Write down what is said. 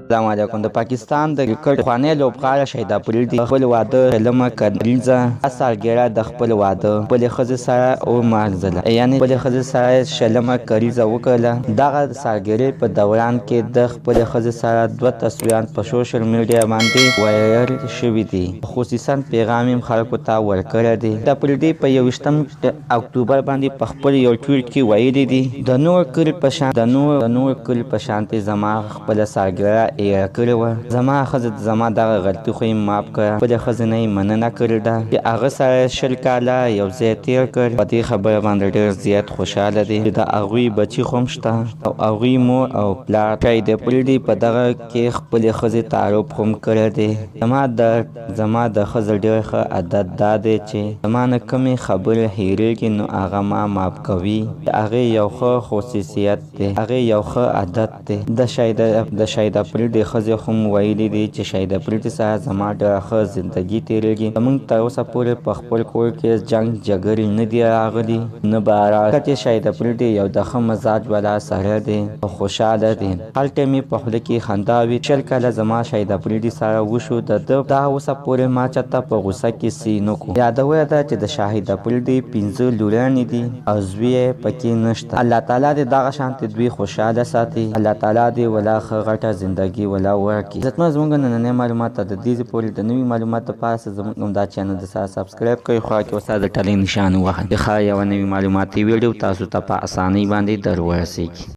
السلام علیکم. د پاکستان د کرکټ خواني لوبغاړی شهید افریدي خپل واده شلمه کلنیزه سالګرده د خپل واده خپل ښځې سره ومانځله، یعنې خپل ښځې سره شلمه کلیزه وکړله. دغه سالګرې په دوران کې د خپل ښځې سره 2 تصویران په سوشل میډیا باندې وایرل شوي دي، خصوصا پیغام یې خلکو ته ورکړی دی. د افریدي په 21 اکتوبر باندې په خپل یو ټویټ کې ویلي دي: د نور کلي په شانتې زما خپله سالګرده ایره کړې وه. زما ښځه زما دغه غلطي خو یې معاف کړه. خپلې ښځې نه یې مننه کړې ده چې هغه سره 20 کاله یو ځای تېر کړ. په دې خبره باندې ډېر زیات خوشحاله دی چې د هغوی بچي خو هم شته او هغوی مور او پلار. شهید افریدي په دغه کې خپلې ښځې تعارف هم کړی دی: زما د ښځې ډېر ښه عادت دا دی چې زما نه کومې خبرې هېرېږي نو هغه ما معاف کوي. د هغې یو ښه خصوصیت دی، هغې یو ښه عادت دی. د شهید افریدي ښځې هم ویلي دي چې شهید افریدي سره زما ډېره ښه زندګي تېرېږي. زموږ تر اوسه پورې په خپل کور کې جنګ جګړې نه دي راغلي، نه به راځي. شهید افریدي یو د ښه مزاج والا سړی دی او خوشحاله دی. هلته مې په خوله کې خندا وي. 20 کاله زما شهید افریدي سره وشو. دا اوسه پورې ما چاته په غوسه کې سی نه کو. یادوي ده چې د شهید افریدي 5 لورانې دي او زوی یې پکې نشته. الله تعالی دې دغه شانتې دوی خوشحاله ساتي. الله تعالی دې ولا ښه غټه زندګي ولا ورکړي. عزتمن زموږ نننۍ معلومات ته د دې پورې د نوي معلوماتو لپاره زموږ همدا چینل د سره سبسکرایب کړئ، خوا کې ورسره د ټلۍ نشان ووهئ چې ښه یوه نوې معلوماتي ویډیو تاسو ته په اسانۍ باندې در ورسیږي.